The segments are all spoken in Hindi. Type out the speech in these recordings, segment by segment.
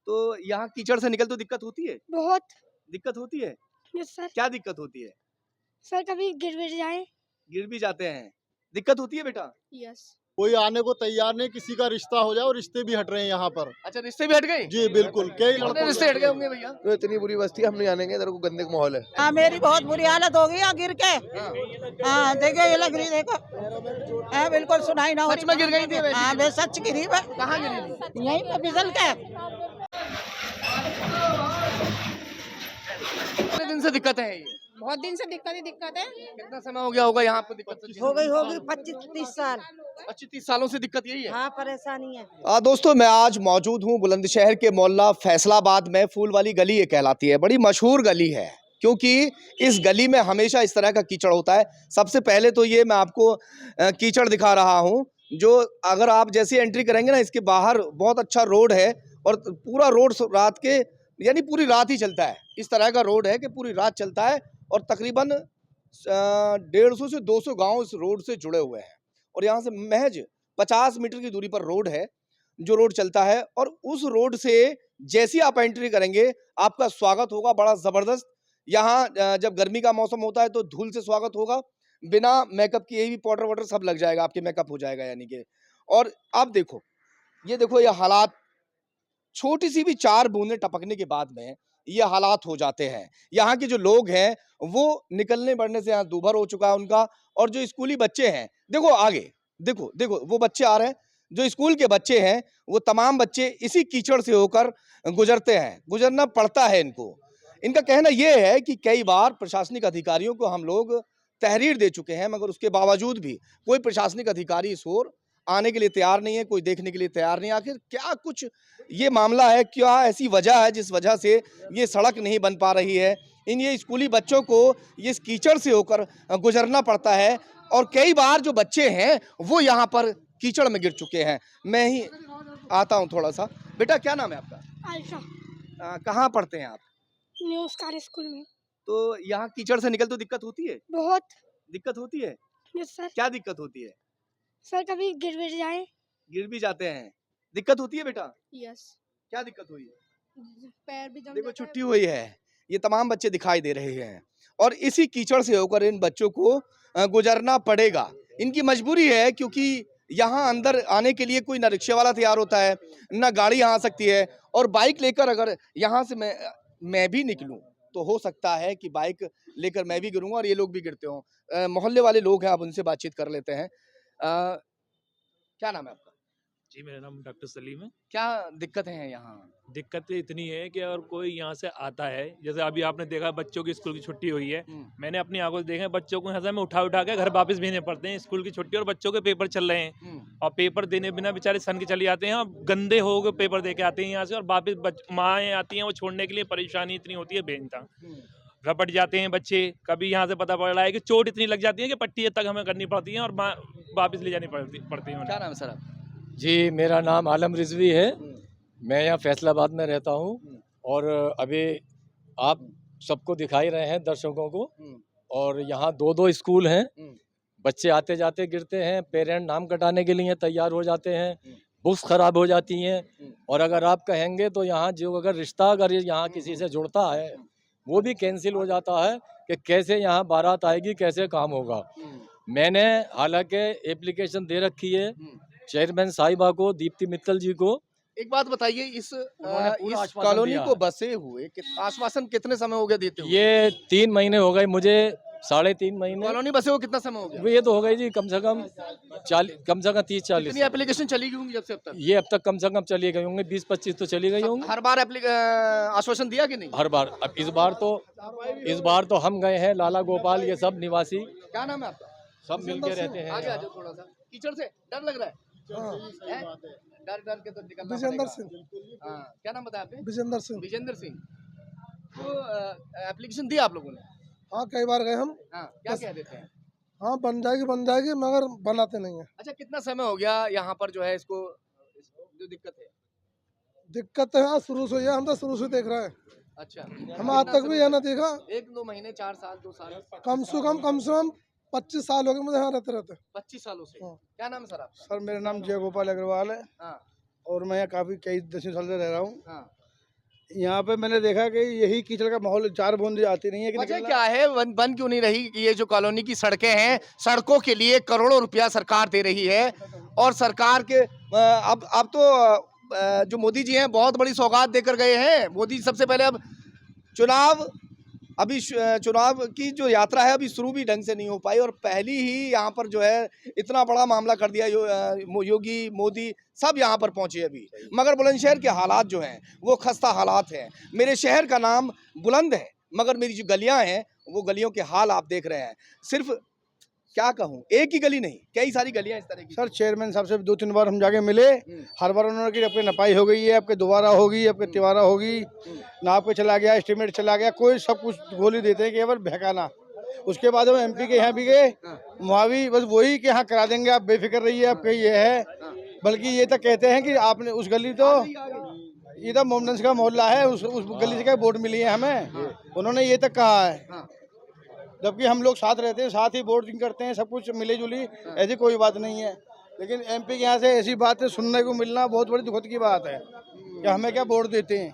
तो यहाँ कीचड़ से निकलते दिक्कत होती है? बहुत। दिक्कत होती है? Yes sir. क्या दिक्कत होती है? सर कभी गिर भी जाए। गिर भी जाते हैं, दिक्कत होती है बेटा? यस। कोई आने को तैयार नहीं, किसी का रिश्ता हो जाए और रिश्ते भी हट रहे हैं यहाँ पर। अच्छा, रिश्ते भी हट गए? जी बिल्कुल, कई कितने लड़कों रिश्ते हट गए होंगे भैया? तो इतनी बुरी बस्ती है, हम नहीं आनेंगे, इधर को गंदे का माहौल है। हाँ, मेरी बहुत बुरी हालत हो गई है गिर के। हाँ देखो, ये लग रही देखो। हाँ बिल्कुल सुनाई ना हो सच में गिर गई थी वैसे? हाँ मैं सच गिरी मैं। कहाँ गिरी थी? यहीं पे फिसल के। कितने दिन से दिक्कत है ये? बहुत दिन से दिक्कत है। कितना समय हो गया होगा यहाँ पे दिक्कत? होगी 25-30 साल। 25-30 सालों से दिक्कत यही है? हाँ परेशानी है। दोस्तों, मैं आज मौजूद हूँ बुलंदशहर के मोहल्ला फैसलाबाद में। फूल वाली गली ये कहलाती है, बड़ी मशहूर गली है क्योंकि इस गली में हमेशा इस तरह का कीचड़ होता है। सबसे पहले तो ये मैं आपको कीचड़ दिखा रहा हूँ, जो अगर आप जैसे एंट्री करेंगे ना, इसके बाहर बहुत अच्छा रोड है और पूरा रोड रात के यानी पूरी रात ही चलता है। इस तरह का रोड है कि पूरी रात चलता है और तकरीबन 150 से 200 गांव इस रोड से जुड़े हुए हैं और यहाँ से महज 50 मीटर की दूरी पर रोड है जो रोड चलता है। और उस रोड से जैसे आप एंट्री करेंगे आपका स्वागत होगा बड़ा ज़बरदस्त। यहाँ जब गर्मी का मौसम होता है तो धूल से स्वागत होगा, बिना मेकअप किए भी पाउडर वाउडर सब लग जाएगा, आपके मेकअप हो जाएगा यानी कि। और आप देखो, ये हालात, छोटी सी भी 4 बूंदें टपकने के बाद में ये हालात हो जाते हैं। यहाँ के जो लोग हैं वो निकलने बढ़ने से यहाँ दूभर हो चुका है उनका। और जो स्कूली बच्चे हैं, देखो आगे, देखो वो बच्चे आ रहे हैं, जो स्कूल के बच्चे हैं वो तमाम बच्चे इसी कीचड़ से होकर गुजरते हैं, गुजरना पड़ता है इनको। इनका कहना ये है कि कई बार प्रशासनिक अधिकारियों को हम लोग तहरीर दे चुके हैं, मगर उसके बावजूद भी कोई प्रशासनिक अधिकारी इस ओर आने के लिए तैयार नहीं है, कोई देखने के लिए तैयार नहीं है। आखिर क्या कुछ ये मामला है, क्या ऐसी वजह है जिस वजह से ये सड़क नहीं बन पा रही है? ये स्कूली बच्चों को ये इस कीचड़ से होकर गुजरना पड़ता है और कई बार जो बच्चे हैं वो यहाँ पर कीचड़ में गिर चुके हैं। मैं ही आता हूँ थोड़ा सा। बेटा क्या नाम है आपका? आयशा। कहाँ पढ़ते हैं आप? न्यू स्टार स्कूल में। तो यहाँ कीचड़ से निकलते दिक्कत होती है? बहुत। दिक्कत होती है? Yes sir. क्या दिक्कत होती है? सर कभी गिर भी जाए। गिर भी जाते हैं, दिक्कत होती है बेटा? यस। क्या दिक्कत हुई है? पैर भी जम देखो जाता है। छुट्टी हुई है, ये तमाम बच्चे दिखाई दे रहे हैं और इसी कीचड़ से होकर इन बच्चों को गुजरना पड़ेगा। इनकी मजबूरी है क्योंकि यहाँ अंदर आने के लिए कोई ना रिक्शे वाला तैयार होता है, ना गाड़ी यहाँ आ सकती है। और बाइक लेकर अगर यहाँ से मैं भी निकलूँ तो हो सकता है कि बाइक लेकर मैं भी गिरूँगा और ये लोग भी गिरते हों। मोहल्ले वाले लोग हैं, आप उनसे बातचीत कर लेते हैं। क्या नाम है आपका? जी मेरा नाम डॉक्टर सलीम है। क्या दिक्कतें हैं यहाँ? दिक्कत इतनी है कि अगर कोई यहाँ से आता है, जैसे अभी आपने देखा बच्चों की स्कूल की छुट्टी हुई है, मैंने अपनी आंखों से देखा बच्चों को यहाँ से हमें उठा के घर वापस भेजने पड़ते हैं। स्कूल की छुट्टी और बच्चों के पेपर चल रहे हैं और पेपर देने बिना बेचारे सन के चले जाते हैं और गंदे हो गए पेपर दे के आते हैं यहाँ से और वापस माएँ आती हैं, वो छोड़ने के लिए परेशानी इतनी होती है बेनता। रपट जाते हैं बच्चे, कभी यहाँ से पता पड़ रहा है कि चोट इतनी लग जाती है कि पट्टी तक हमें करनी पड़ती है और वापस ले जानी पड़ती है। क्या नाम है सर आप? जी मेरा नाम आलम रिजवी है, मैं यहाँ फैसलाबाद में रहता हूँ और अभी आप सबको दिखाई रहे हैं दर्शकों को। और यहाँ 2 स्कूल हैं, बच्चे आते जाते गिरते हैं, पेरेंट नाम कटाने के लिए तैयार हो जाते हैं, बुक्स खराब हो जाती हैं। और अगर आप कहेंगे तो यहाँ जो अगर रिश्ता अगर यहाँ किसी से जुड़ता है वो भी कैंसिल हो जाता है कि कैसे यहाँ बारात आएगी, कैसे काम होगा। मैंने हालांकि एप्लीकेशन दे रखी है चेयरमैन साहिबा को, दीप्ति मित्तल जी को। एक बात बताइए, इस कॉलोनी को बसे हुए आश्वासन कितने समय हो गया देते हुए? ये 3 महीने हो गए मुझे, 3.5 महीने। कॉलोनी बसे हुए कितना समय हो गया? ये तो हो गई जी कम से कम 30-40। एप्लीकेशन चली गई होंगी जब से अब तक? ये अब तक कम से कम चली गई होंगी 20-25 तो चली गई होंगी। हर बार आश्वासन दिया कि नहीं? हर बार। अब इस बार तो हम गए हैं, लाला गोपाल ये सब निवासी। क्या नाम है आपका? सब मिलके रहते हैं। आगे आ जाओ थोड़ा सा। कीचड़ से डर लग रहा है? डर के तो निकलना विजेंद्र सिंह। हाँ, क्या नाम बताया आपने? विजेंद्र सिंह। तो एप्लीकेशन दी आप लोगों ने? हाँ कई बार गए हम। हाँ, क्या कह देते हैं? हाँ बन जाएगी मगर बनाते नहीं है। अच्छा, कितना समय हो गया यहाँ पर जो है इसको जो दिक्कत है? दिक्कत है शुरू से, हम तो शुरू से देख रहे हैं। अच्छा, हम आज तक भी यह ना देखा। 1-2 महीने, 4 साल, 2 साल? कम से कम 25 साल हो गए मुझे यहाँ रहते। 25 सालों से? हाँ। क्या नाम है सर आपका? सर मेरा नाम जय गोपाल अग्रवाल है। हाँ। और मैं यहाँ काफी कई 10 साल से रह रहा हूँ। हाँ। यहाँ पे मैंने देखा कि यही कीचड़ का माहौल, 4 बूंद आती नहीं है कि वजह निकलना। क्या है, बंद क्यों नहीं रही? ये जो कॉलोनी की सड़कें हैं, सड़कों के लिए करोड़ों रुपया सरकार दे रही है और सरकार के अब तो जो मोदी जी हैं बहुत बड़ी सौगात देकर गए हैं। मोदी सबसे पहले अब चुनाव की जो यात्रा है अभी शुरू भी ढंग से नहीं हो पाई और पहली ही यहाँ पर जो है इतना बड़ा मामला कर दिया। योगी मोदी सब यहाँ पर पहुंचे अभी, मगर बुलंदशहर के हालात जो हैं वो खस्ता हालात हैं। मेरे शहर का नाम बुलंद है मगर मेरी जो गलियां हैं वो गलियों के हाल आप देख रहे हैं। सिर्फ क्या कहूँ, एक ही गली नहीं, कई सारी गलियां इस तरह की। सर चेयरमैन साहब से 2-3 बार हम जाके मिले, हर बार उन्होंने कि आपकी नपाई हो गई है, आपके दोबारा होगी, आपके तिवारा होगी, नाप पे चला गया, एस्टिमेट चला गया, कोई सब कुछ गोली देते हैं केवल बहकाना। उसके बाद हम MP के यहाँ भी गए, वहाँ भी बस वही कि हाँ करा देंगे, आप बेफिक्र रहिए, आपका ये है। बल्कि ये तक कहते हैं कि आपने उस गली तो ये तो मोमडंस का मोहल्ला है, उस गली से क्या वोट मिली है हमें, उन्होंने ये तक कहा है। जबकि हम लोग साथ रहते हैं, साथ ही वोटिंग करते हैं, सब कुछ मिली जुली, ऐसी कोई बात नहीं है। लेकिन MP के यहाँ से ऐसी बातें सुनने को मिलना बहुत बड़ी दुखद की बात है कि हमें क्या वोट देते हैं।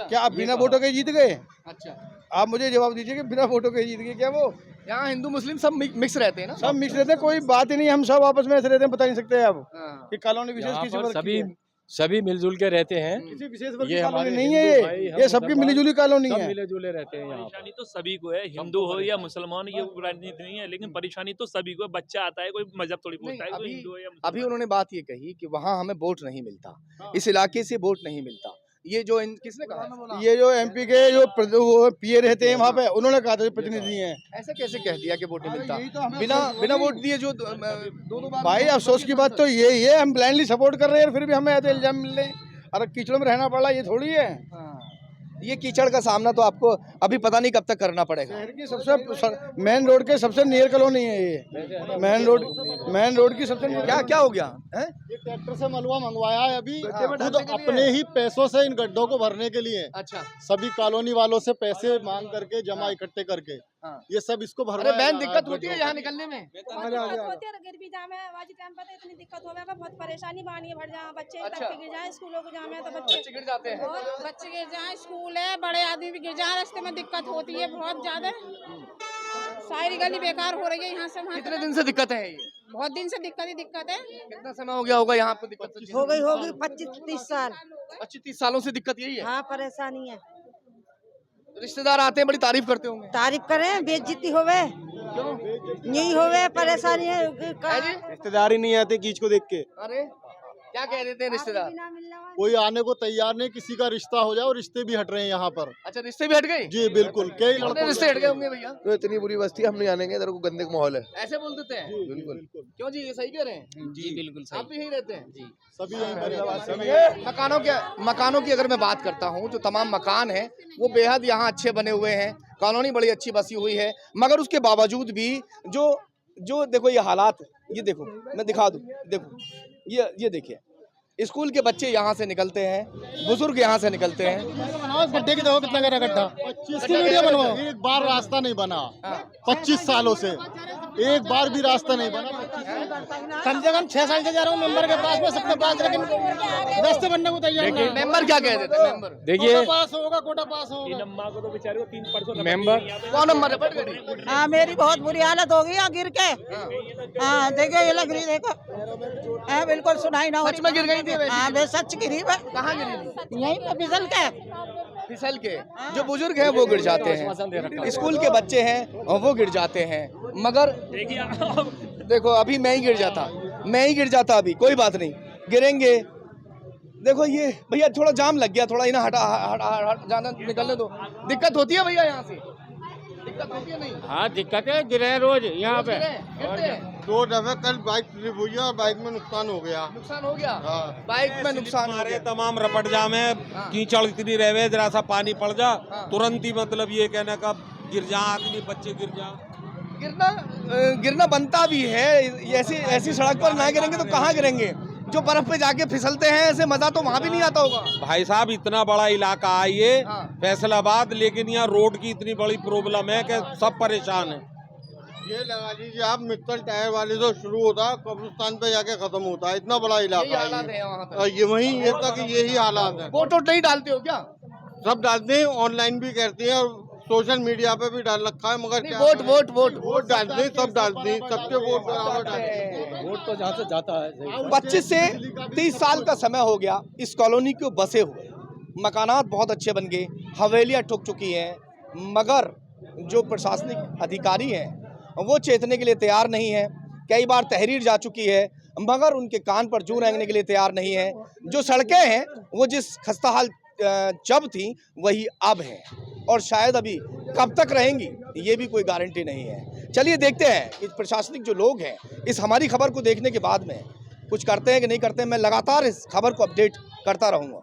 क्या आप बिना वोटों के जीत गए? अच्छा, आप मुझे जवाब दीजिए कि बिना वोटों के जीत गए क्या वो? यहाँ हिंदू मुस्लिम सब मिक्स रहते हैं ना? सब मिक्स रहते हैं, कोई बात ही नहीं, हम सब आपस में ऐसे रहते हैं, बता नहीं सकते आप कि कॉलोनी विशेष किसी वर्ग की है। सभी मिलजुल के रहते हैं। किसी विशेष वर्ग की ये कॉलोनी हमारे नहीं है, हिंदू भाई, हम ये सबकी मिलीजुली कॉलोनी सब है। मिले जुले रहते हैं यहाँ। परेशानी तो सभी को है, हिंदू हो या मुसलमान, ये राजनीति नहीं है, लेकिन परेशानी तो सभी को है। बच्चा आता है, कोई मजहब थोड़ी पूछता है, कोई हिंदू है या मुसलमान। अभी उन्होंने बात ये कही कि वहाँ हमें वोट नहीं मिलता, इस इलाके से वोट नहीं मिलता। ये जो किसने कहा? ये जो MP के जो वो PA रहते हैं वहाँ पे, उन्होंने कहा था प्रतिनिधि हैं। ऐसे कैसे कह दिया कि वोट नहीं मिलता? यही तो हमें बिना वोट दिए जो दो बार भाई अफसोस की बात तो यही है, हम ब्लाइंडली सपोर्ट कर रहे हैं और फिर भी हमें ऐसे इल्जाम मिल रहे हैं। अरे कीचड़ में रहना पड़ा, ये थोड़ी है। ये कीचड़ का सामना तो आपको अभी पता नहीं कब तक करना पड़ेगा। शहर की सबसे मेन रोड के सबसे नियर कॉलोनी है ये, मेन रोड की सबसे नियर। क्या हो गया है? ये ट्रैक्टर से मलबा मंगवाया है अभी खुद अपने ही पैसों से इन गड्ढों को भरने के लिए। अच्छा, सभी कॉलोनी वालों से पैसे मांग करके जमा इकट्ठे करके ये सब इसको अरे भरवाया बहन जा रहा दिक्कत होती है गड्ढों यहाँ को। निकलने में? होती है, गिर भी जामे आज टाइम पर तो इतनी दिक्कत होगा, बहुत परेशानी बानी है, भर जा बच्चे अच्छा। गिर जाए, स्कूलों को जामे तो बच्चे गिर जाते हैं। और बच्चे गिर जाए, स्कूल है, बड़े आदमी भी गिर जाए, रास्ते में दिक्कत होती है बहुत ज्यादा। सारी गली बेकार हो रही है यहाँ से वहाँ कितने तक। दिन से दिक्कत है ये? बहुत दिन से दिक्कत ही दिक्कत है। कितना समय हो गया होगा यहाँ आपको दिक्कत? हो गई 25-30 साल। 25-30 सालों से दिक्कत यही है? हाँ परेशानी है। रिश्तेदार आते हैं, बड़ी तारीफ करते होंगे। तारीफ करें, बेइज्जती होवे, यही होवे, परेशानी है। रिश्तेदार ही नहीं आते कीच को देख के। अरे क्या कह देते हैं रिश्तेदार? कोई आने को तैयार नहीं, किसी का रिश्ता हो जाए और रिश्ते भी हट रहे हैं यहाँ पर। अच्छा, रिश्ते भी हट गए? जी बिल्कुल, कई कितने लड़कों रिश्ते हट गए होंगे भैया? तो इतनी बुरी बस्ती हम नहीं आनेंगे, इधर को गंदे का माहौल है। ऐसे बोल देते हैं? बिल्कुल। क्यों जी, ये सही कह रहे हैं? जी बिल्कुल आप भी यहीं रहते हैं? जी। सभी यहीं पर। मकानों की अगर मैं बात करता हूँ, जो तमाम मकान हैं वो बेहद यहाँ अच्छे बने हुए हैं, कॉलोनी बड़ी अच्छी बसी हुई है, मगर उसके बावजूद भी जो देखो ये हालात, ये देखो मैं दिखा दूँ, देखो ये देखिए, स्कूल के बच्चे यहाँ से निकलते हैं, बुजुर्ग यहाँ से निकलते हैं। गड्ढे की देखो कितना गहरा गड्ढा, 25 वीडियो बनवाओ। एक बार रास्ता नहीं बना 25 सालों से, एक बार भी रास्ता नहीं बना। कम से कम 6 साल से जा रहा हूँ मेंबर के पास में, सबके पास, लेकिन रास्ते बनने को तैयार नहीं। मेंबर क्या कह देते हैं? मेंबर देखिए, पास होगा, कोटा पास होगा। इन अम्मा को तो बेचारे को 3 परसों मेंबर कौन नंबर है? पट गई। हाँ मेरी बहुत बुरी हालत हो गई गिर के। हाँ देखो ये लग रही, देखो हाँ बिल्कुल सुनाई ना हो सच में गिर गई थी? हाँ मैं सच गिरी मैं। कहाँ गिरी थी? यहीं पे फिसल के। जो बुजुर्ग हैं वो गिर जाते हैं, स्कूल के बच्चे हैं वो गिर जाते हैं, मगर देखो अभी मैं ही गिर जाता अभी, कोई बात नहीं, गिरेंगे। देखो ये भैया थोड़ा जाम लग गया, थोड़ा इन्हें हट जाना, निकलने दो। दिक्कत होती है भैया यहाँ से? दिक्कत होती है नहीं? हाँ दिक्कत है, गिरे रोज यहाँ पे। गिरते हैं? 2 दफे कल बाइक स्लिप हुई और बाइक में नुकसान हो गया। नुकसान हो गया? बाइक में नुकसान हो गया। तमाम रपट जाम है, कीचड़ इतनी रहे, जरा सा पानी पड़ जा तुरंत ही, मतलब ये कहने का गिर जा आदमी, बच्चे गिर जा। गिरना बनता भी है, ऐसी सड़क पर ना गिरेंगे तो कहाँ गिरेंगे? जो बर्फ पे जाके फिसलते हैं, ऐसे मजा तो वहाँ भी नहीं आता होगा। भाई साहब इतना बड़ा इलाका है ये फैसलाबाद, लेकिन यहाँ रोड की इतनी बड़ी प्रॉब्लम है कि सब परेशान है। ये लगा लीजिए आप, मित्तल टायर वाले से शुरू होता है, कब्रिस्तान पे जाके खत्म होता है, इतना बड़ा इलाका है। वहाँ पे ये वही ये तक यही हालात है। वोट नहीं डालते हो क्या? सब डालते हैं, ऑनलाइन भी करते हैं और सोशल मीडिया पे भी डाल रखा है, मगर क्या वोट वोट वोट वोट डालते हैं, सब डालते हैं, सबके वोट बराबर डालते हैं। वोट तो जहाँ से जाता है 25 से 30 साल का समय हो गया इस कॉलोनी को बसे हुए। मकानात बहुत अच्छे बन गए, हवेलियाँ ठुक चुकी हैं, मगर जो प्रशासनिक अधिकारी हैं वो चेतने के लिए तैयार नहीं है। कई बार तहरीर जा चुकी है, मगर उनके कान पर जूं रेंगने के लिए तैयार नहीं है। जो सड़कें हैं वो जिस खस्ताहाल जब थी वही अब हैं, और शायद अभी कब तक रहेंगी ये भी कोई गारंटी नहीं है। चलिए देखते हैं कि प्रशासनिक जो लोग हैं इस हमारी खबर को देखने के बाद में कुछ करते हैं कि नहीं करते हैं। मैं लगातार इस खबर को अपडेट करता रहूँगा।